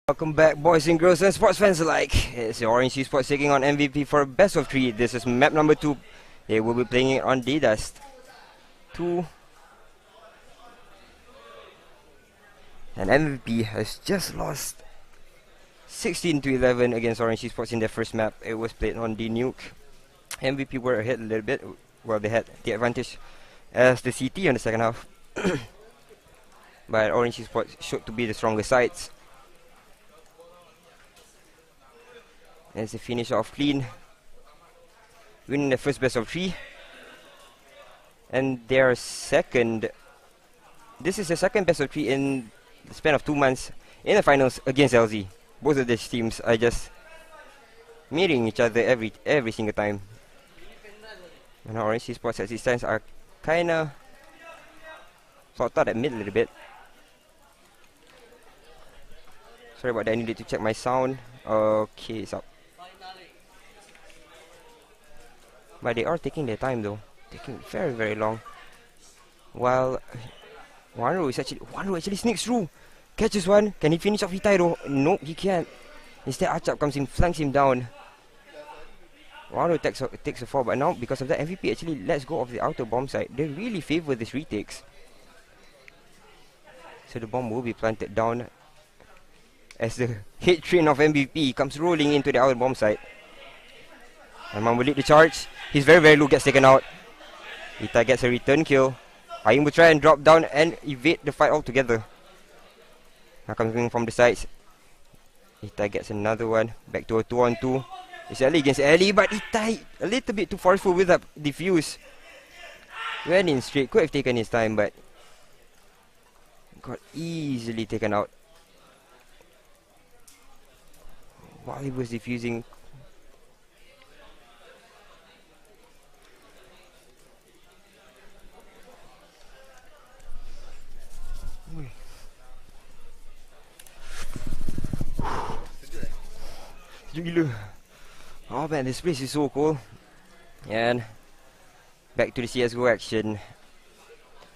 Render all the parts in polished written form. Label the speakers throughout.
Speaker 1: Welcome back, boys and girls and sports fans alike. It's the Orange Esports taking on MVP for best of 3. This is map number 2. They will be playing it on D-Dust 2. And MVP has just lost 16-11 against Orange Esports in their first map. It was played on D-Nuke. MVP were ahead a little bit. Well, they had the advantage as the CT on the second half. But Orange Esports showed to be the stronger sides. As they finish off clean, winning the first best of 3. And their second, this is the second best of 3 in the span of 2 months in the finals against LZ. Both of these teams are just meeting each other every single time. And Orange Esports as it stands are kinda sort out at mid a little bit. Sorry about that, I needed to check my sound. Okay, it's up. But they are taking their time though, taking very very long. While Wanro actually sneaks through, catches one. Can he finish off Hitai though? Nope, he can't. Instead Achap comes in, flanks him down. Wanro takes a fall, but now because of that MVP actually lets go of the outer bomb site. They really favor this retakes. So the bomb will be planted down as the hit train of MVP comes rolling into the outer bomb site. And Man will lead the charge. He's very very low, gets taken out. Ita gets a return kill. Aim will try and drop down and evade the fight altogether. Now coming from the sides. Ita gets another one. Back to a 2-on-2. It's Ellie against Ellie, but Ita a little bit too forceful with that defuse. Went in straight, could have taken his time, but got easily taken out while he was defusing. Oh man, this place is so cool. And back to the CSGO action.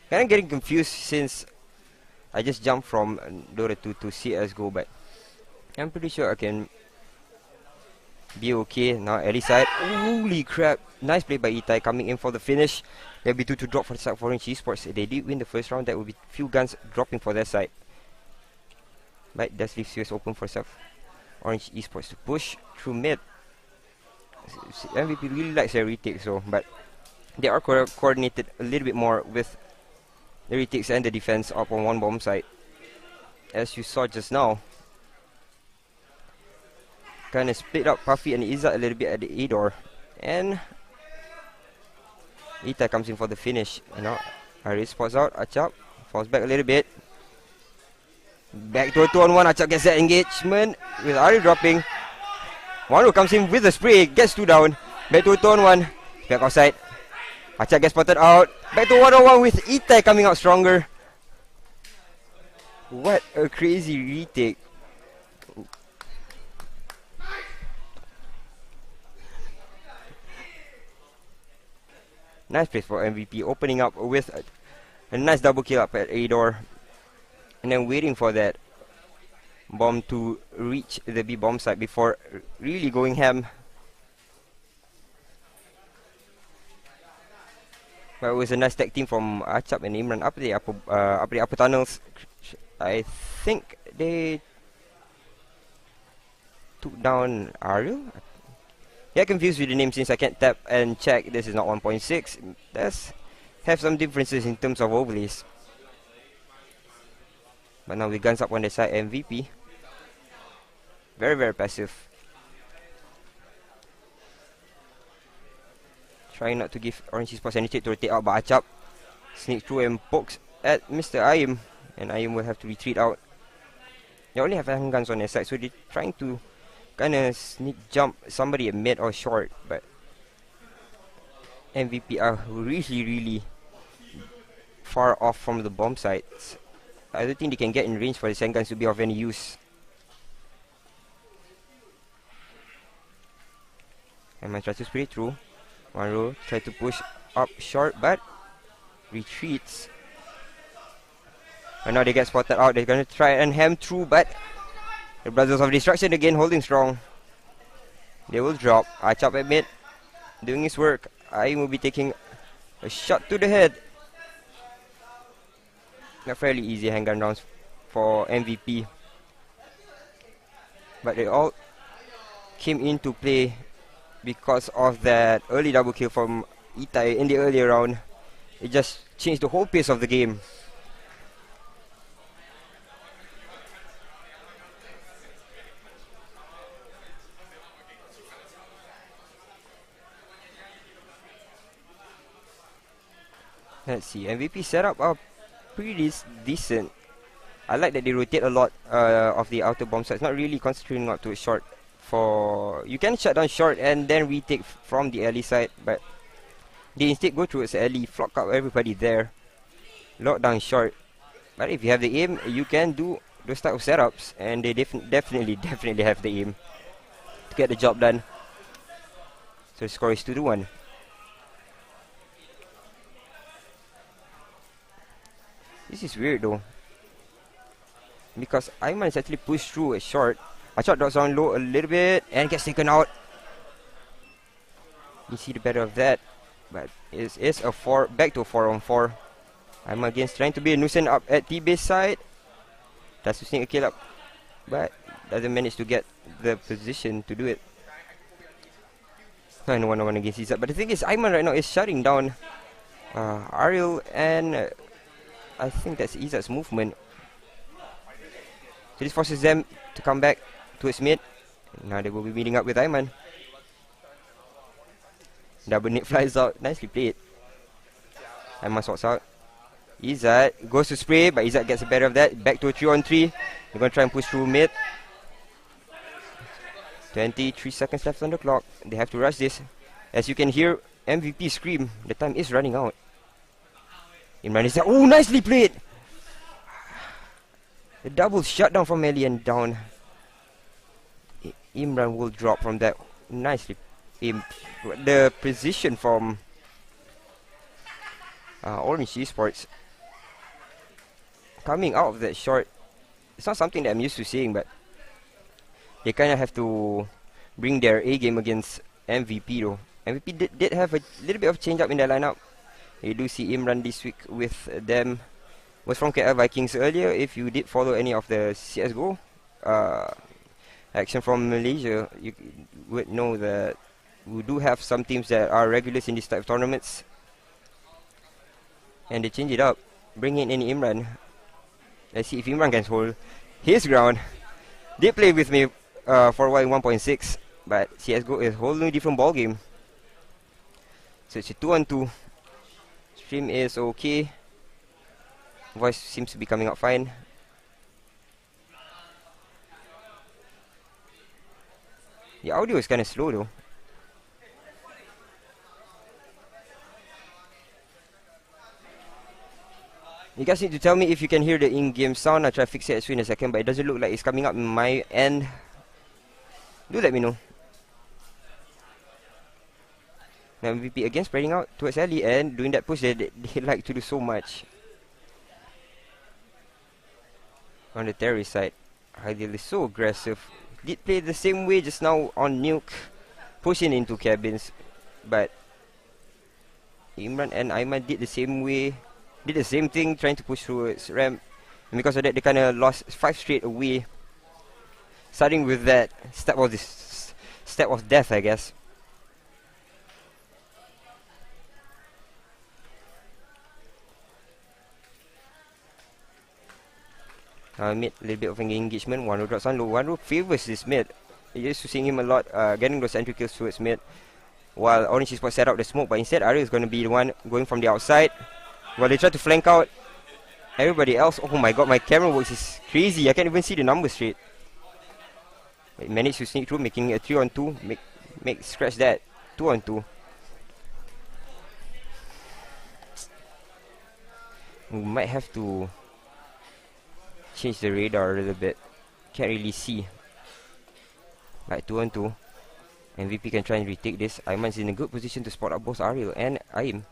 Speaker 1: Kinda getting confused since I just jumped from Dota 2 to CSGO, but I'm pretty sure I can be okay. Now Ellie side. Holy crap. Nice play by Itai coming in for the finish. There'll be 2 to drop for the side for Orange Esports. They did win the first round. That will be few guns dropping for their side. But it does leave CS open for self. Orange Esports to push through mid. MVP really likes their retakes though, but they are coordinated a little bit more with the retakes and the defense up on one bomb site. As you saw just now, kind of split up Puffy and Izzat a little bit at the A door, and Ita comes in for the finish. You know, Aris spots out, Achap falls back a little bit. Back to a 2-on-1, Achap gets that engagement with Ari dropping. Wanro comes in with a spray, gets 2 down. Back to a 2-on-1, back outside. Achap gets spotted out. Back to 1-on-1 with Itai coming out stronger. What a crazy retake. Nice place for MVP, opening up with a nice double kill up at A door. And then waiting for that bomb to reach the B bomb site before really going ham. But it was a nice tag team from Achap and Imran up the upper tunnels. I think they took down Ariel. Yeah, confused with the name since I can't tap and check. This is not 1.6. Does have some differences in terms of overlays. But now with guns up on the side, MVP very very passive. Trying not to give Orange Esports any chance to rotate out, but Achap sneaks through and pokes at Mr. Ayim, and Ayim will have to retreat out. They only have handguns on their side, so they're trying to kinda sneak jump somebody at mid or short, but MVP are really far off from the bomb sites. I don't think they can get in range for the handguns to be of any use. And man tries to spray through. Wanro tries to push up short, but retreats. And now they get spotted out. They're gonna try and ham through, but The Brothers of Destruction again holding strong. They will drop. Achap at mid, doing his work. Aim will be taking a shot to the head. A fairly easy handgun rounds for MVP. But they all came into play because of that early double kill from Itai in the earlier round. It just changed the whole pace of the game. Let's see, MVP setup are pretty decent. I like that they rotate a lot of the outer bomb sites, not really concentrating not to short. You can shut down short and then retake from the alley side, but they instead go towards the alley, flock out everybody there, lock down short. But if you have the aim, you can do those type of setups, and they definitely have the aim to get the job done. So the score is 2-1. This is weird though, because Ayman is actually pushed through a short. Achap drops down low a little bit and gets taken out. You see the better of that, but it's a back to a 4-on-4. Ayman again trying to be a nuisance up at T-base side. Does to sneak a kill up, but doesn't manage to get the position to do it. And 1-on-1 against Izzat. But the thing is, Ayman right now is shutting down Ariel, and I think that's Izzat's movement. So this forces them to come back towards mid. Now they will be meeting up with Ayman. Double nade flies out. Nicely played. Ayman sorts out. Izzat goes to spray, but Izzat gets the better of that. Back to a 3-on-3. They're going to try and push through mid. 23 seconds left on the clock. They have to rush this. As you can hear MVP scream, the time is running out. Imran is there. Oh, nicely played! The double shutdown from Alien down. Imran will drop from that. Nicely. The position from Orange Esports coming out of that short, it's not something that I'm used to seeing, but they kind of have to bring their A game against MVP though. MVP did have a little bit of change up in their lineup. You do see Imran this week with them. Was from KL Vikings earlier. If you did follow any of the CSGO action from Malaysia, you would know that we do have some teams that are regulars in this type of tournaments, and they change it up, bringing in Imran. Let's see if Imran can hold his ground. They played with me for a while in 1.6, but CSGO is a whole new different ball game. So it's a 2-on-2. Stream is okay. Voice seems to be coming out fine. The audio is kind of slow though. You guys need to tell me if you can hear the in-game sound. I'll try to fix it in a second, but it doesn't look like it's coming up in my end. Do let me know. Now MVP again spreading out towards alley and doing that push. They like to do so much. On the terrorist side, Ideal is so aggressive. Did play the same way just now on Nuke, pushing into cabins, but Imran and Ayman did the same way, did the same thing, trying to push through its ramp, and because of that, they kind of lost 5 straight away. Starting with that step of death, I guess. Mid, a little bit of engagement. One drops on low. One favors this mid. You're used to seeing him a lot, getting those entry kills towards mid, while Orange Esports set out the smoke. But instead, Ariel is going to be the one going from the outside. While they try to flank out everybody else. Oh my god, my camera works is crazy. I can't even see the numbers straight. They managed to sneak through, making a 3-on-2. Scratch that. 2-on-2. We might have to change the radar a little bit. Can't really see. Like 2-on-2. MVP can try and retake this. Ayman's in a good position to spot up both Ariel and Aim.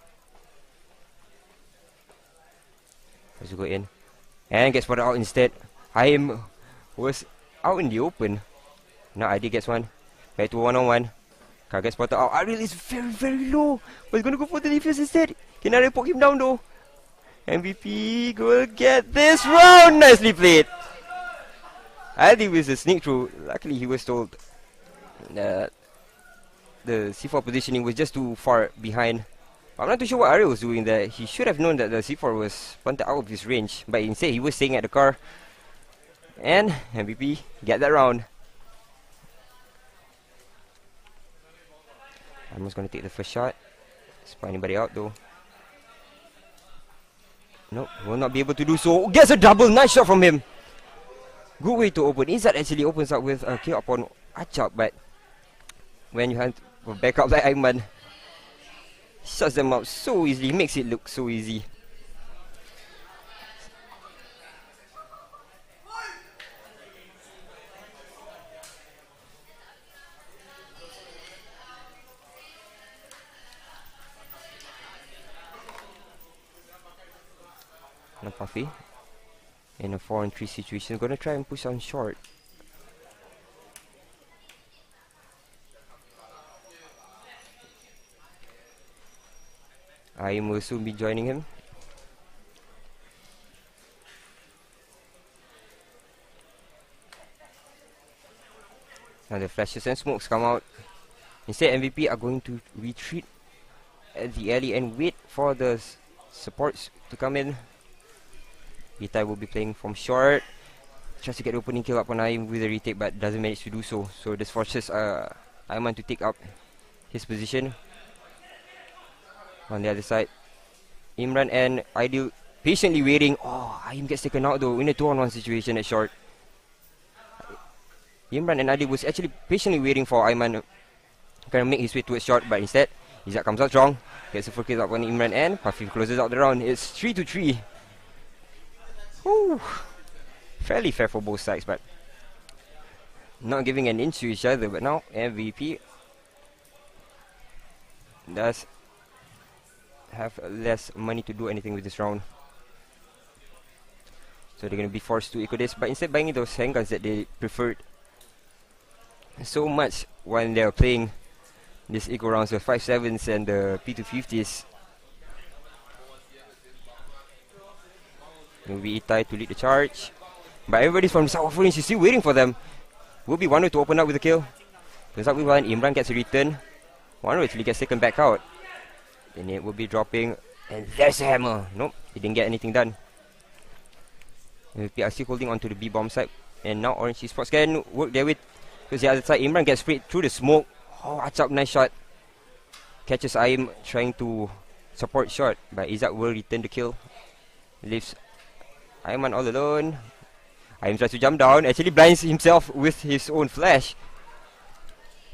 Speaker 1: Let's go in. And get spotted out instead. Aim was out in the open. Now ID gets one. Back to one-on-one. Can't get spotted out. Ariel is very, very low. But he's going to go for the defense instead. Can Ariel poke him down though? MVP will get this round. Nicely played. I think it was a sneak through. Luckily he was told that the C4 positioning was just too far behind. I'm not too sure what Ariel was doing there. He should have known that the C4 was planted out of his range. But instead he was staying at the car. And MVP get that round. I'm just going to take the first shot. Spy anybody out though. Nope, will not be able to do so. Gets a double, nice shot from him. Good way to open. Izzat actually opens up with a kill upon Achap, but when you have a backup like Aiman, shuts them out so easily, makes it look so easy. Now Puffy in a 4-on-3 situation, gonna try and push on short. I will soon be joining him. Now the flashes and smokes come out. Instead MVP are going to retreat at the alley and wait for the supports to come in. Itai will be playing from short. Tries to get the opening kill up on Aim with a retake, but doesn't manage to do so. So this forces Aiman to take up his position. On the other side, Imran and Ideal patiently waiting. Oh, Aim gets taken out though in a 2-on-1 situation at short. Imran and Ideal was actually patiently waiting for Aiman to make his way towards short, but instead Izzat comes out strong, gets a full kill up on Imran, and Puffy closes out the round. It's 3-3. Whew. Fairly fair for both sides, but not giving an inch to each other. But now MVP does have less money to do anything with this round, so they're going to be forced to eco this, but instead buying those handguns that they preferred so much when they're playing this eco rounds, the 5.7s and the P250s. It will be Itai to lead the charge, but everybody from the South Range is still waiting for them. Will be Wano to open up with a kill. Turns out with one, Imran gets a return. Wano actually gets taken back out. Then it will be dropping, and there's a hammer. Nope, he didn't get anything done. MVP are still holding on to the B bomb side, and now Orange Esports can work their way to the other side. Imran gets sprayed through the smoke. Oh, Achap, nice shot. Catches Aim trying to support shot, but Izzat will return the kill. Leaves Aiman all alone. Aim tries to jump down, actually blinds himself with his own flash.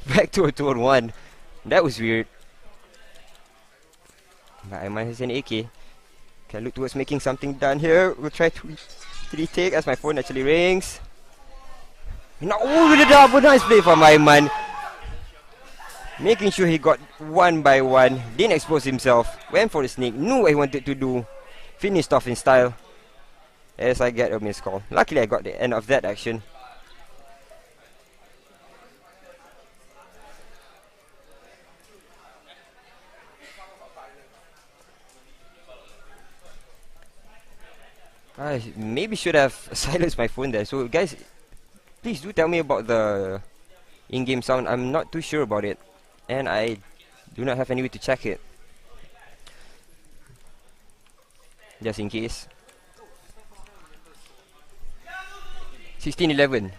Speaker 1: Back to a 2-on-1. That was weird. But Aiman has an AK. Can look towards making something done here. We'll try to retake as my phone actually rings. Now, oh, with a double, nice play from Aiman. Making sure he got one by one. Didn't expose himself. Went for the sneak. Knew what he wanted to do. Finished off in style. As I get a missed call. Luckily I got the end of that action. I maybe should have silenced my phone there. So guys, please do tell me about the in-game sound. I'm not too sure about it, and I do not have any way to check it, just in case. 16-11.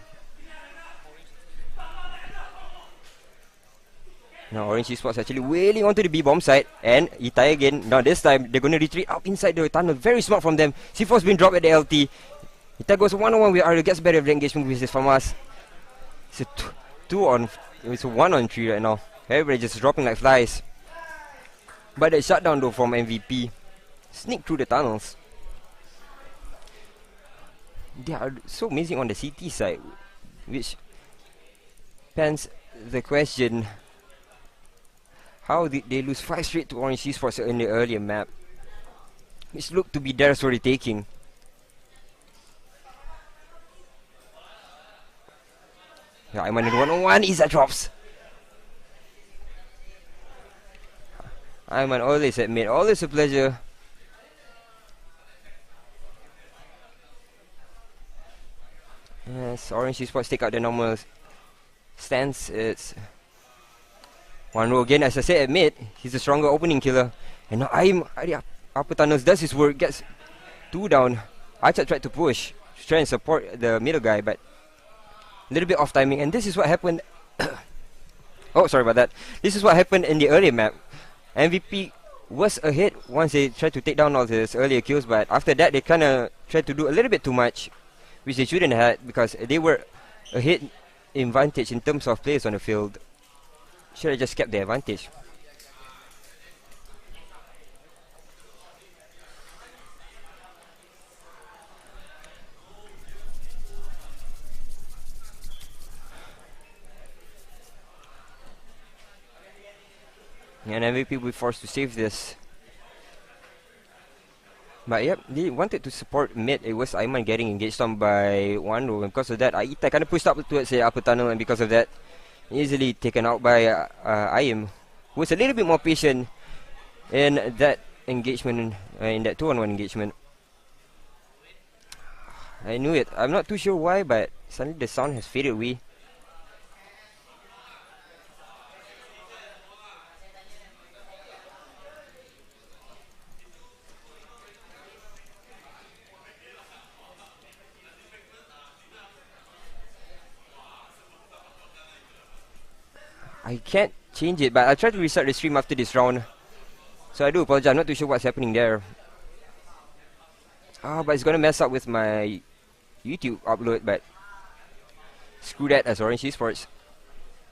Speaker 1: Now Orange Esports actually wailing onto the B bomb side, and Itai again. Now this time they're going to retreat up inside the tunnel. Very smart from them. C4's been dropped at the LT. Itai goes 1-on-1 with Ariel, gets better of the engagement with his FAMAS. It's a 1-on-3 right now. Everybody just dropping like flies. But the shutdown though from MVP. Sneak through the tunnels. They are so amazing on the CT side, which pans the question, how did they lose 5 straight to Orange Esports in the earlier map, which looked to be theirs for the taking. Yeah, I'm on 101. Isa drops. I'm an always admit, always a pleasure. Yes, Orange Esports take out the normal stance. It's 1-0 again. As I said, admit, he's a stronger opening killer. And now I'm upper tunnels does his work, gets 2 down. Archer tried to push, try and support the middle guy, but a little bit off timing. And this is what happened. Oh, sorry about that. This is what happened in the earlier map. MVP was ahead once they tried to take down all his earlier kills, but after that they kind of tried to do a little bit too much, which they shouldn't have, because they were ahead in advantage in terms of players on the field. Should have just kept the advantage. And MVP will be forced to save this. But yep, they wanted to support mid. It was Aiman getting engaged on by 1-0, and because of that, Aita kind of pushed up towards the upper tunnel, and because of that, easily taken out by Ayim, who was a little bit more patient in that engagement, in that 2-on-1 engagement. I knew it. I'm not too sure why, but suddenly the sound has faded away. I can't change it, but I'll try to restart the stream after this round. So I do apologize, I'm not too sure what's happening there. But it's gonna mess up with my YouTube upload, but screw that, as Orange Esports.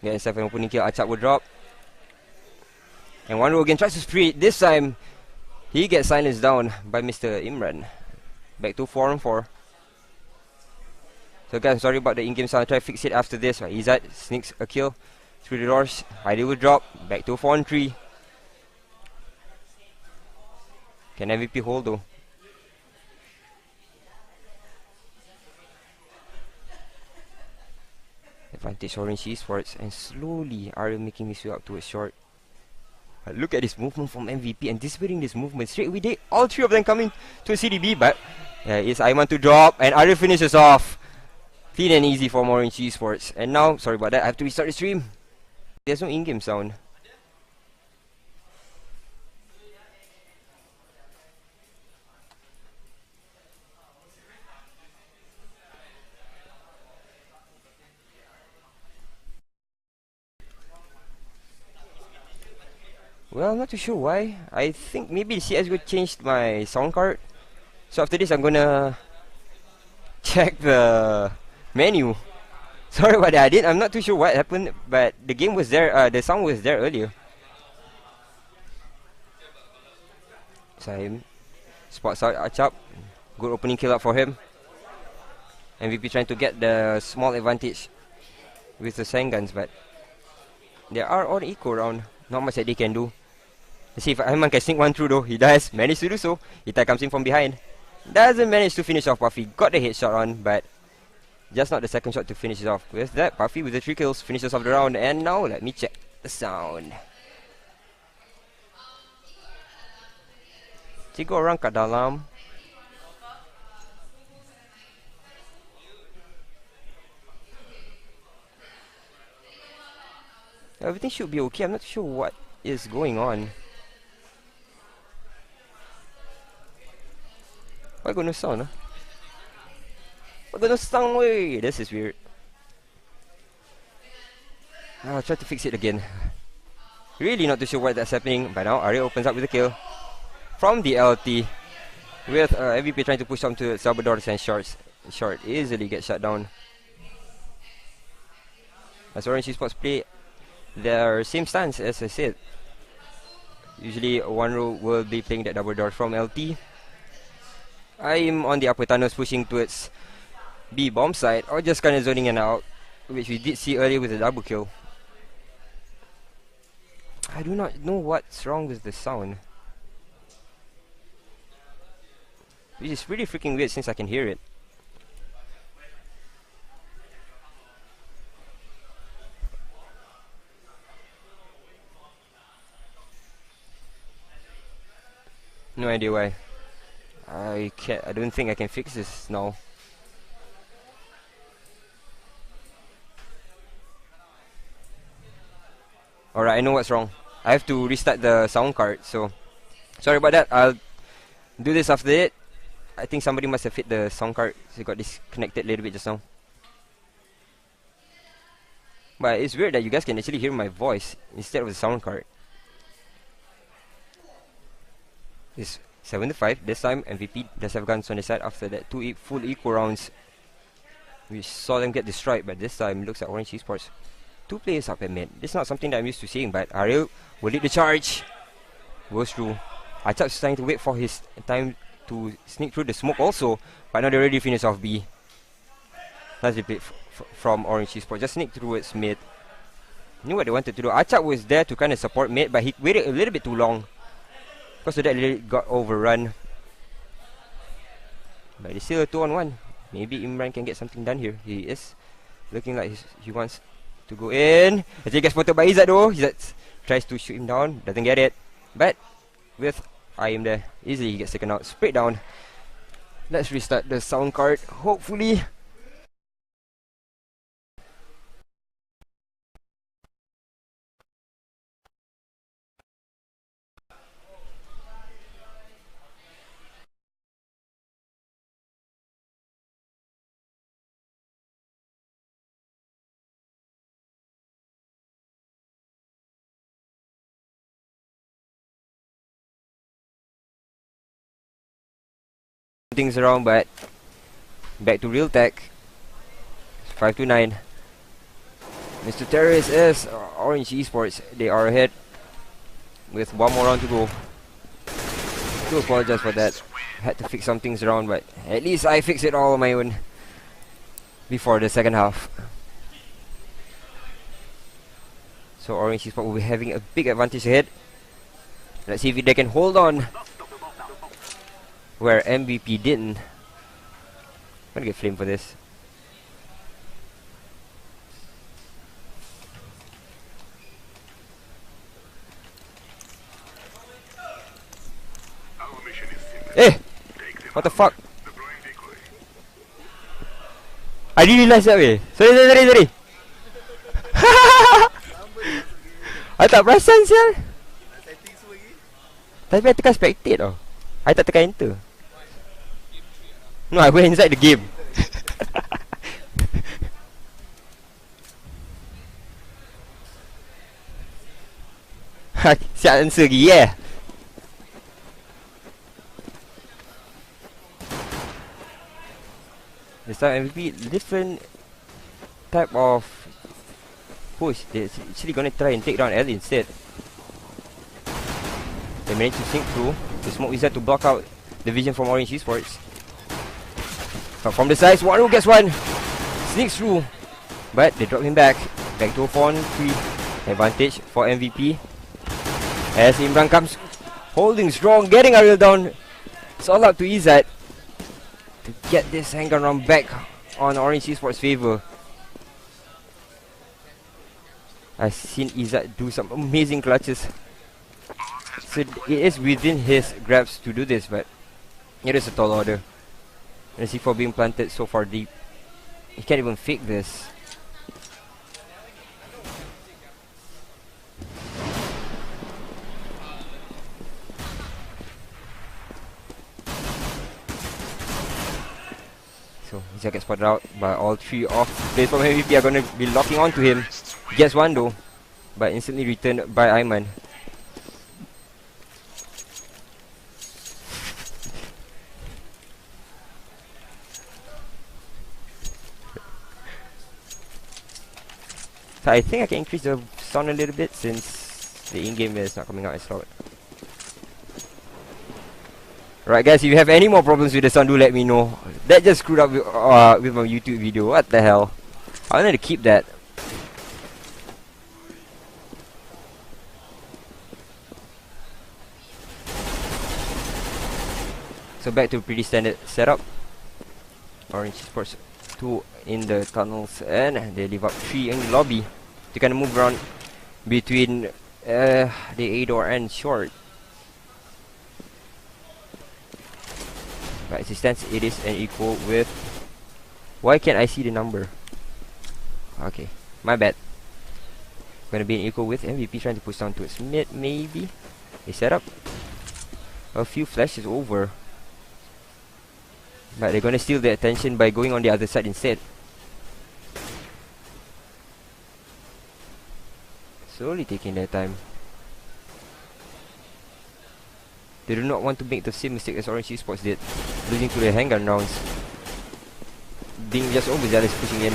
Speaker 1: Get himself an opening kill, Achak will drop. And 1-0 again, tries to spree. This time, he gets silenced down by Mr. Imran. Back to 4-on-4. So guys, I'm sorry about the in-game sound, I'll try to fix it after this. Izzat sneaks a kill through the doors. Heidi will drop. Back to 4-on-3. Can MVP hold though? Advantage Orange Esports, and slowly are making his way up towards short. But look at this movement from MVP, anticipating this movement straight away. All 3 of them coming to a CDB, but it's Aiman to drop, and Arya finishes off. Clean and easy for Orange Esports. And now, sorry about that, I have to restart the stream. There's no in-game sound. Well, I'm not too sure why. I think maybe CSGO changed my sound card. So after this, I'm gonna check the menu. Sorry about that. I'm not too sure what happened, but the game was there. The sound was there earlier. So spots out Achap. Good opening kill up for him. MVP trying to get the small advantage with the Senguns, but they are on eco round. Not much that they can do. Let's see if Aiman can sneak one through though. He does. Managed to do so. Itai comes in from behind. Doesn't manage to finish off Puffy. Got the headshot on, but just not the second shot to finish it off. With that, Puffy with the 3 kills finishes off the round. And now let me check the sound. Tiga orang kat dalam. Everything should be okay. I'm not sure what is going on. Why got no sound, huh? Why got no sound, way? This is weird. I'll try to fix it again. Really not too sure why that's happening. But now Arya opens up with a kill from the LT, with MVP trying to push on to Salvador and short easily gets shut down. As Orange Esports play their same stance as I said. Usually 1-0 will be playing that double door from LT. I'm on the upper tunnels pushing towards B bomb side, or just kind of zoning in and out, which we did see earlier with the double kill. I do not know what's wrong with the sound, which is pretty freaking weird since I can hear it. No idea why. I don't think I can fix this now. Alright, I know what's wrong. I have to restart the sound card, so sorry about that. I'll do this after it. I think somebody must have hit the sound card, so it got disconnected a little bit just now. But it's weird that you guys can actually hear my voice instead of the sound card. It's 7-5. This time MVP does have guns on the side after that two full equal rounds. We saw them get destroyed, but this time looks like Orange Esports. 2 players up at mid. This is not something that I'm used to seeing, but Ariel will lead the charge. Goes through. Achap's trying to wait for his time to sneak through the smoke also, but now they're already finished off B. Nicely played from Orange Esports. Just sneak through its mid. Knew what they wanted to do. Achap was there to kind of support mid, but he waited a little bit too long. Because of that, he got overrun. But it's still a 2-on-1. Maybe Imran can get something done here. He is looking like he wants to go in. As he gets spotted by Izzat though. Izzat tries to shoot him down. Doesn't get it. But with Ayim there, easily he gets taken out. Straight down. Let's restart the sound card. Hopefully. Things around, but back to real tech. 5-9. Mr. Terrace is Orange Esports. They are ahead with 1 more round to go. Do apologize for that. Had to fix some things around, but at least I fixed it all on my own before the second half. So Orange Esports will be having a big advantage ahead. Let's see if they can hold on where MVP didn't. I'm gonna get flamed for this. Eh! What the fuck? I didn't realize that way. Sorry. I tak perasan sial. Tapi I tekan spectate tau. I tak tekan enter. No, I went inside the game. Siap answer lagi, yeah. This time MVP, different type of push. They're actually gonna try and take down Ellie instead. They managed to sink through. The smoke is there to block out the vision from Orange Esports. But from the sides, Waru gets one. Sneaks through. But they drop him back. Back to a 4-3 advantage for MVP. As Imran comes holding strong, getting Ariel down. It's all up to Izzat to get this handgun round back on Orange Esports' favor. I've seen Izzat do some amazing clutches. So it is within his grasp to do this, but it is a tall order. And the C4 being planted so far deep. He can't even fake this. So Izzat gets spotted out by all 3 of players from MVP are gonna be locking onto him. Gets one though, but instantly returned by Ayman. So I think I can increase the sound a little bit since the in-game is not coming out as loud. Right guys, if you have any more problems with the sound, do let me know. That just screwed up with my YouTube video. What the hell? I wanted to keep that. So back to pretty standard setup. Orange Esports 2 in the tunnels, and they leave up 3 in the lobby to kind of move around between the A door and short. But as it stands, it is an equal with... Why can't I see the number? Okay, my bad. Gonna be an equal with MVP trying to push down towards mid, maybe. They set up a few flashes over. But they're gonna steal the attention by going on the other side instead. Slowly taking their time. They do not want to make the same mistake as Orange Esports did, losing to the handgun rounds. Being just overzealous, pushing in.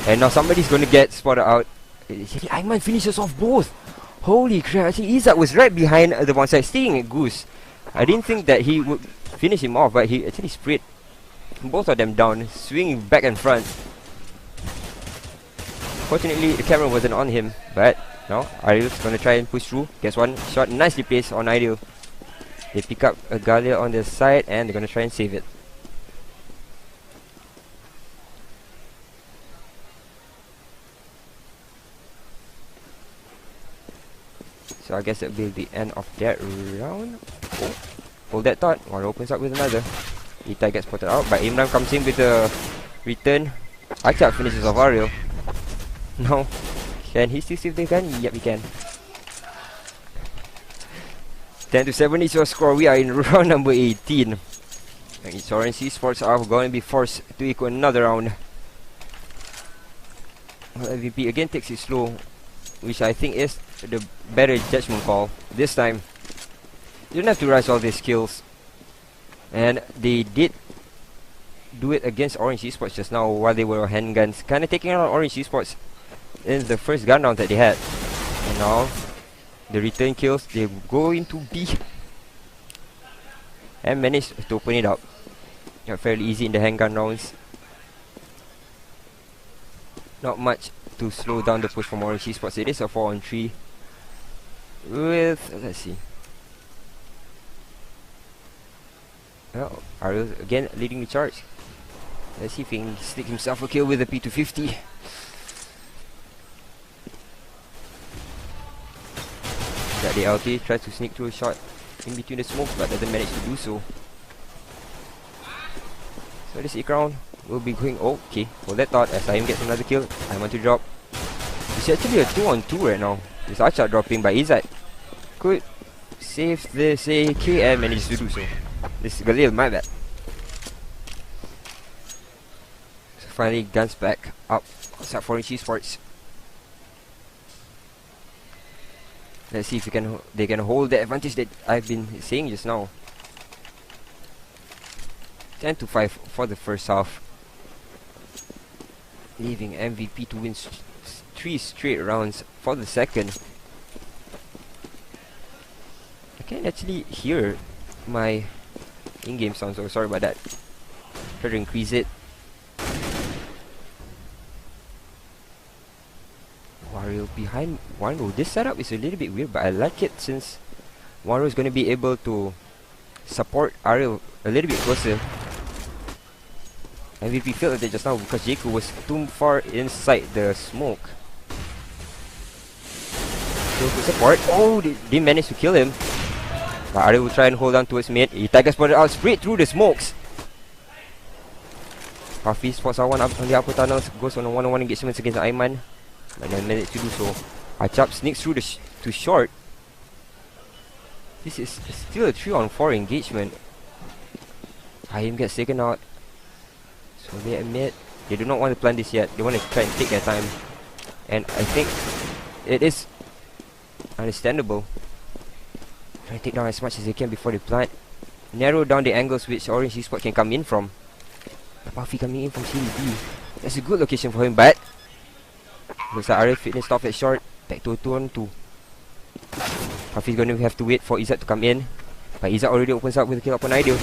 Speaker 1: And now somebody's gonna get spotted out. Ayman finishes off both. Holy crap, actually Izzat was right behind the one side, staying at Goose. I didn't think that he would finish him off, but he actually sprayed both of them down, swinging back and front. Fortunately, the camera wasn't on him, but now Ariel's gonna try and push through. Gets one shot nicely placed on Ideal. They pick up a Galia on the side and they're gonna try and save it. So I guess that'll be the end of that round. Oh, hold that thought. One opens up with another. Itai gets spotted out, but Imran comes in with a return. Achak finishes off Ariel. No. Can he still save the gun? Yep, he can. 10-7 is your score. We are in round number 18. And it's Orange Esports are going to be forced to equal another round. Well, MVP again takes it slow, which I think is the better judgment call. This time, you don't have to rush all these kills. And they did do it against Orange Esports just now while they were handguns, kind of taking out Orange Esports in the first gun round that they had. And now the return kills, they go into B and manage to open it up. Fairly easy in the handgun rounds. Not much to slow down the push from Orange Esports. It is a 4-on-3 with, let's see. Oh, Ariel again leading the charge. Let's see if he can stick himself a kill with the P250. That the LT tries to sneak through a shot in between the smoke, but doesn't manage to do so. So this round will be going okay. Hold that thought as Aim gets another kill. I want to drop. It's actually a 2-on-2 right now. This Archer dropping by Izzat. Could save this AK and manages to do so. This is Galil, my bad. So finally guns back up. Except for Orange Esports. Let's see if they can hold the advantage that I've been saying just now. 10-5 for the first half, leaving MVP to win 3 straight rounds for the second. I can't actually hear my in-game sound, so sorry about that. Try to increase it. Wario behind Wanro. This setup is a little bit weird, but I like it since Wanro is going to be able to support Ariel a little bit closer. MVP failed it just now because Jaku was too far inside the smoke. So to support, oh, they managed to kill him. But Ariel will try and hold on towards mid. Tiger spotted out straight through the smokes. Hafiz spots out one up on the upper tunnels, goes on a one-on-one engagement against Ayman. But then managed to do so. Achap sneaks through the to short. This is still a 3-on-4 engagement. Ayim gets taken out. So they admit they do not want to plan this yet. They want to try and take their time. And I think it is understandable. Try to take down as much as they can before they plant. Narrow down the angles which Orange Esports can come in from. Puffy coming in from CDB. That's a good location for him, but looks like Ariel finished off at short. Back to a 2-on-2. Puffy's going to have to wait for Izzat to come in. But Izzat already opens up with a kill upon Ideal.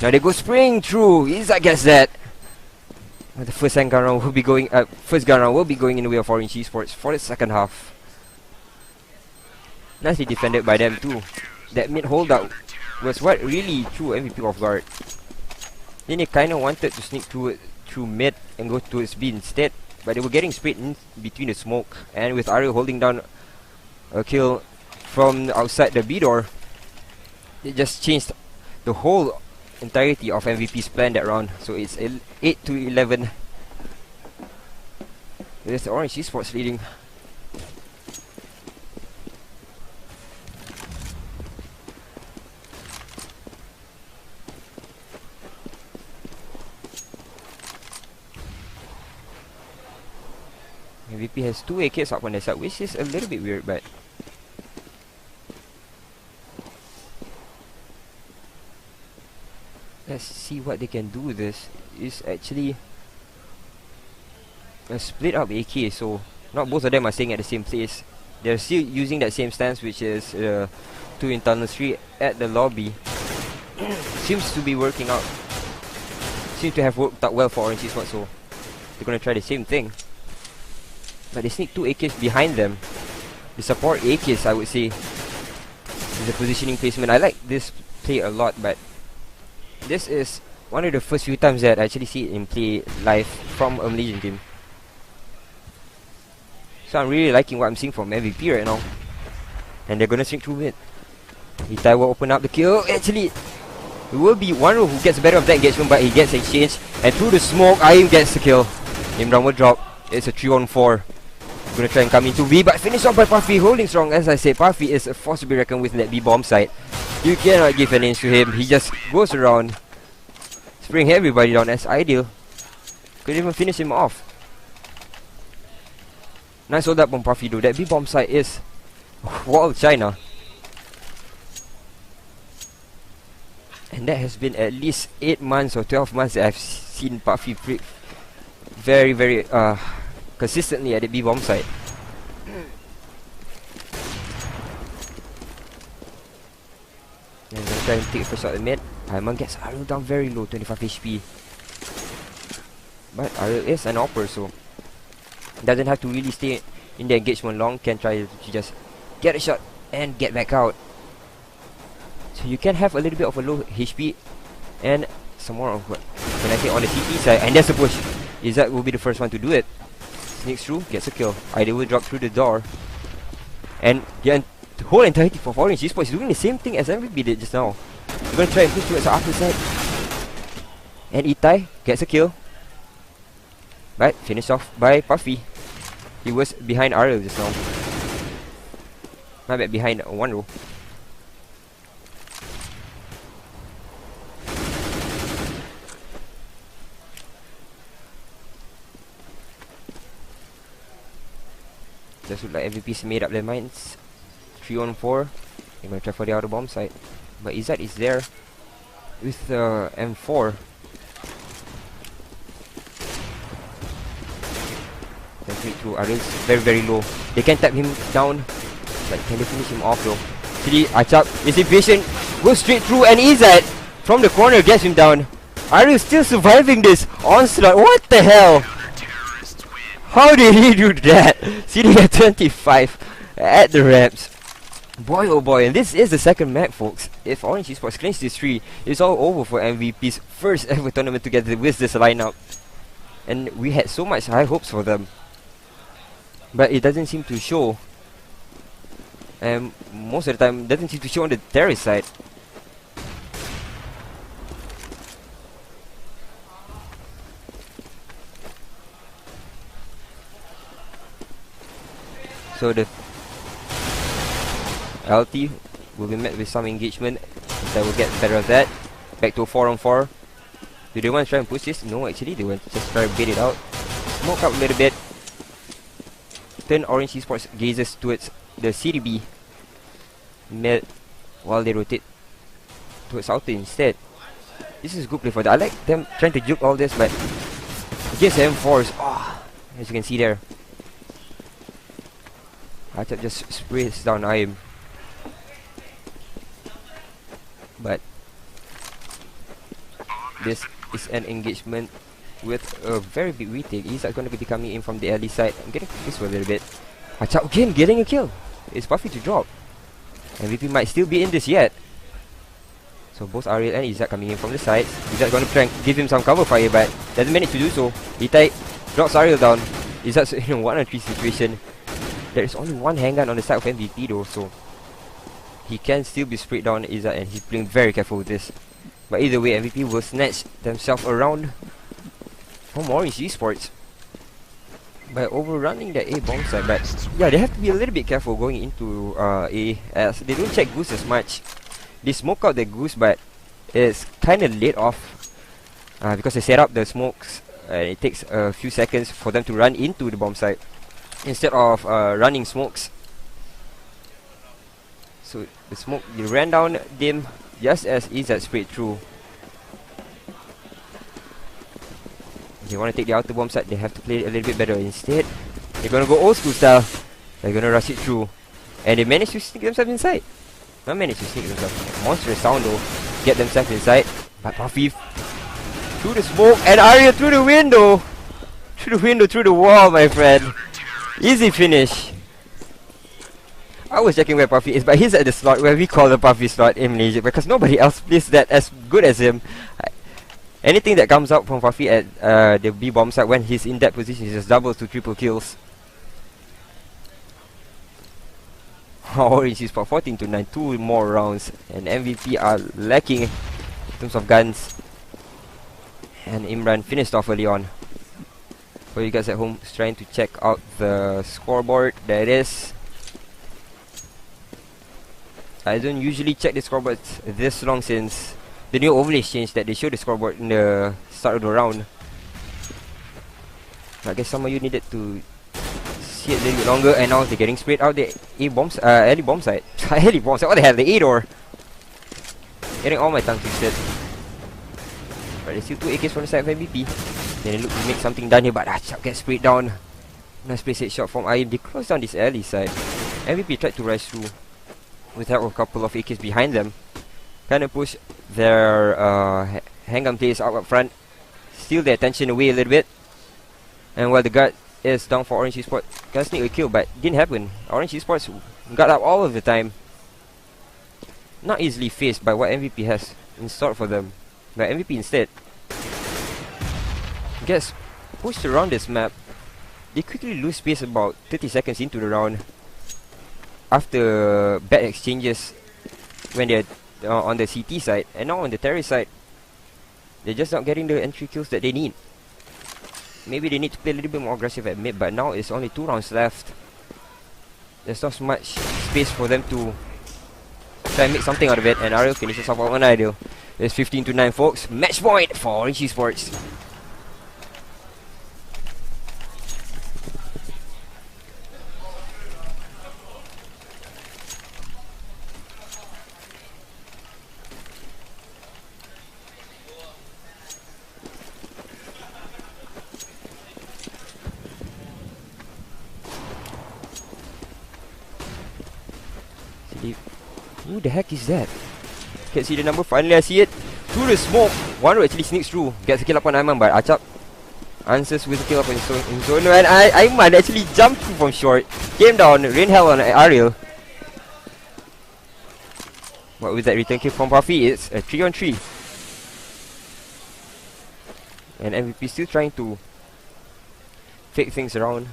Speaker 1: Now they go spring through. Izzat gets that. Well, the first gun round will be going. First gun round will be going in the way of Orange Esports for the second half. Nicely defended by them too. That mid hold up was what really threw MVP off guard. Then they kind of wanted to sneak through mid and go towards B instead, but they were getting sprayed in between the smoke. And with Ariel holding down a kill from outside the B door, it just changed the whole entirety of MVP's plan that round. So it's 8 to 11. There's the Orange Esports leading. MVP has 2 AKs up on their side, which is a little bit weird, but let's see what they can do with this. It's actually a split up AK, so not both of them are staying at the same place. They're still using that same stance, which is 2 in tunnel 3 at the lobby. Seems to be working out. Seems to have worked out well for Orange Esports, so they're gonna try the same thing. But they sneak 2 AKs behind them. The support AKs, I would say, is the positioning placement. I like this play a lot, but this is one of the first few times that I actually see it in play live from a Malaysian team. So I'm really liking what I'm seeing from MVP right now. And they're gonna sneak through it. Itai will open up the kill. Actually, it will be Wanro who gets better of that engagement, but he gets exchanged. And through the smoke, Aim gets the kill. Imran will drop. It's a 3-on-4. Gonna try and come into B, but finished off by Puffy, holding strong. As I say, Puffy is a force to be reckoned with in that B bomb site. You cannot give an inch to him. He just goes around, spraying everybody down. That's ideal. Could even finish him off. Nice hold up on Puffy though. That B bomb site is wall China. And that has been at least 8 months or 12 months that I've seen Puffy very consistently at the B bomb site. And gonna try and take a first shot at mid. Aiman gets Ariel down very low, 25 HP. But Ariel is an opper, so doesn't have to really stay in the engagement long. Can try to just get a shot and get back out. So you can have a little bit of a low HP and some more of what when I say on the CT side, and that's a push. Izzat will be the first one to do it. Sneaks through, gets a kill. Ida will drop through the door. And the whole entirety for Orange Esports is doing the same thing as MVP did just now. We're gonna try and push towards the after side. And Itai gets a kill. But finished off by Puffy. He was behind Ariel just now. My bad, behind Wanro. Just look like MVP's made up their minds. 3-on-4. They're gonna try for the outer bomb site. But Izzat is there with M4. Definitely through Ariel's very low. They can tap him down, but can they finish him off though? Actually, Achap is impatient. Goes straight through, and Izzat from the corner gets him down. Ariel still surviving this onslaught. What the hell? How did he do that? Sitting at 25 at the reps. Boy oh boy, and this is the second map, folks. If Orange Esports clinch this 3, it's all over for MVP's first ever tournament together with this lineup. And we had so much high hopes for them. But it doesn't seem to show. And most of the time, doesn't seem to show on the terrorist side. So the LT will be met with some engagement. That will get better of that. Back to a 4-on-4. Do they want to try and push this? No, actually they want to just try and bait it out. Smoke up a little bit. Turn Orange Esports gazes towards the CDB mid while they rotate towards outer instead. This is good play for them. I like them trying to juke all this, but against M4s, as you can see there, Achap just sprays down Aim. But this is an engagement with a very big retake. He's going to be coming in from the early side. I'm getting this for a little bit. Achap again getting a kill. It's Puffy to drop. MVP might still be in this yet. So both Ariel and Izzat coming in from the sides. Izzat going to try and give him some cover fire, but doesn't manage to do so. Itai drops Ariel down. Izzat's in a 1-on-3 situation. There is only one handgun on the side of MVP though, so he can still be sprayed down Izzat, and he's playing very careful with this. But either way, MVP will snatch themselves around from Orange Esports by overrunning the A bomb site. But yeah, they have to be a little bit careful going into A, as they don't check Goose as much. They smoke out the Goose, but it's kind of late off because they set up the smokes. It takes a few seconds for them to run into the bomb site instead of running smokes. So the smoke, they ran down them just as Izzat sprayed through. They want to take the outer bomb site, they have to play it a little bit better. Instead, they're gonna go old school style. They're gonna rush it through, and they managed to sneak themselves inside. Not managed to sneak themselves. Monstrous sound though, get themselves inside. But Puffy through the smoke, and Arya through the window. Through the window, through the wall, my friend. Easy finish. I was checking where Puffy is, but he's at the slot where we call the Puffy slot in Malaysia, because nobody else plays that as good as him. Anything that comes out from Puffy at the B bomb site when he's in that position, he just doubles to triple kills. Orange is for 14 to 9, 2 more rounds, and MVP are lacking in terms of guns. And Imran finished off early on. For you guys at home trying to check out the scoreboard, there it is. I don't usually check the scoreboard this long since the new overlay changed that they show the scoreboard in the start of the round. I guess some of you needed to see it a little bit longer, and now they're getting sprayed out the A bombs, alley bomb site. Alley bomb site, what the hell, the A door. Getting all my tongue twisted. But there's still 2 AKs from the side of MVP. Then they look to make something done here, but Achap gets sprayed down. Nice place headshot from Ayim. They close down this alley side. MVP tried to rise through with help of a couple of AKs behind them. Kind of push their handgun players out up front. Steal their attention away a little bit. And while the guard is down for Orange Esports, can sneak a kill, but didn't happen. Orange Esports got up all of the time. Not easily faced by what MVP has in store for them. But MVP instead gets pushed around this map. They quickly lose space about 30 seconds into the round after bad exchanges when they're on the CT side, and now on the terrorist side they're just not getting the entry kills that they need. Maybe they need to play a little bit more aggressive at mid, but now it's only 2 rounds left. There's not much space for them to try and make something out of it, and Ariel finishes off on ideal. It's 15 to 9, folks. Match point for Orange Esports. Who the heck is that? Can't see the number. Finally I see it. Through the smoke. One actually sneaks through. Gets a kill up on Aiman, but Achap answers with a kill up on Zono. And Aiman actually jumped through from short. Came down. Rain hell on Ariel. But with that return kill from Puffy, it's a 3-on-3. And MVP still trying to fake things around.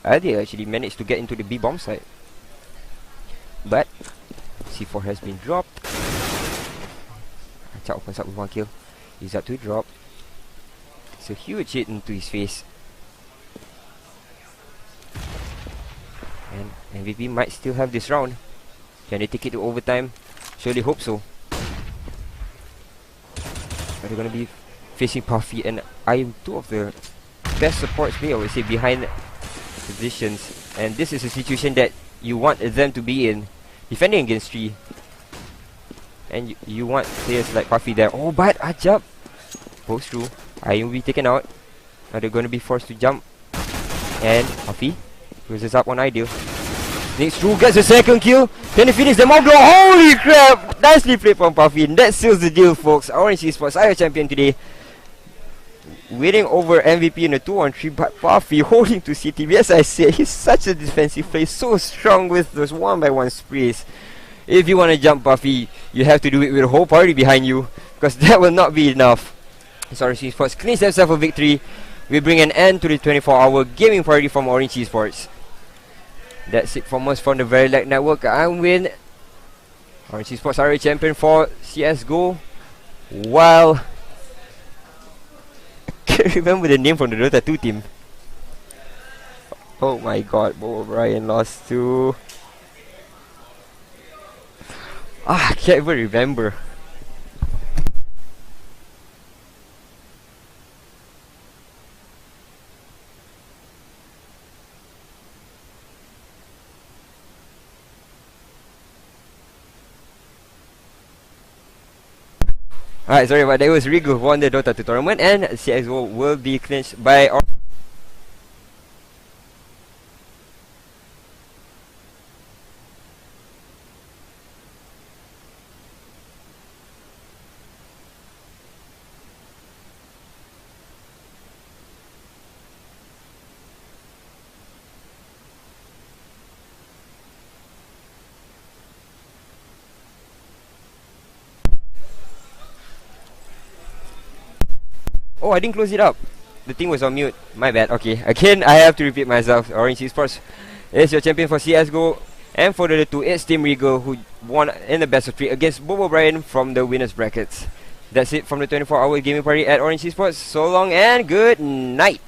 Speaker 1: They actually managed to get into the B bomb site. But C4 has been dropped. Achak opens up with 1 kill. He's up to drop. It's a huge hit into his face. And MVP might still have this round. Can they take it to overtime? Surely hope so. But they're gonna be facing Puffy, and I am 2 of the best supports player, I would say, behind positions. And this is a situation that you want them to be in, defending against 3. And you want players like Puffy there. Oh, but Ajab goes through. I will be taken out. Now they're going to be forced to jump. And Puffy closes up on Ideal. Sneaks through, gets a second kill. Can he finish the mob blow? Holy crap! Nicely played from Puffy. And that seals the deal, folks. Orange Esports are your champion today. Winning over MVP in a 2-on-3, but Puffy holding to CTV. As I said, he's such a defensive player, so strong with those 1-by-1 sprays. If you want to jump Puffy, you have to do it with a whole party behind you, because that will not be enough. Orange Esports cleans themselves a victory. We bring an end to the 24-hour gaming party from Orange Esports. That's it from us from the Verylag network. I'm Win. Orange Esports are a champion for CSGO. While I can't remember the name from the Dota 2 team. Oh my god, Bob O'Brien lost to... I can't even remember. Alright, sorry about that. It was Rigo who won the Dota 2 tournament, and CSGO will be clinched by... Oh, I didn't close it up. The thing was on mute. My bad. Okay, again, I have to repeat myself. Orange Esports is your champion for CSGO. And for the two, it's Team Regal who won in the best of 3 against Bob O'Brien from the winners brackets. That's it from the 24-hour gaming party at Orange Esports. So long and good night.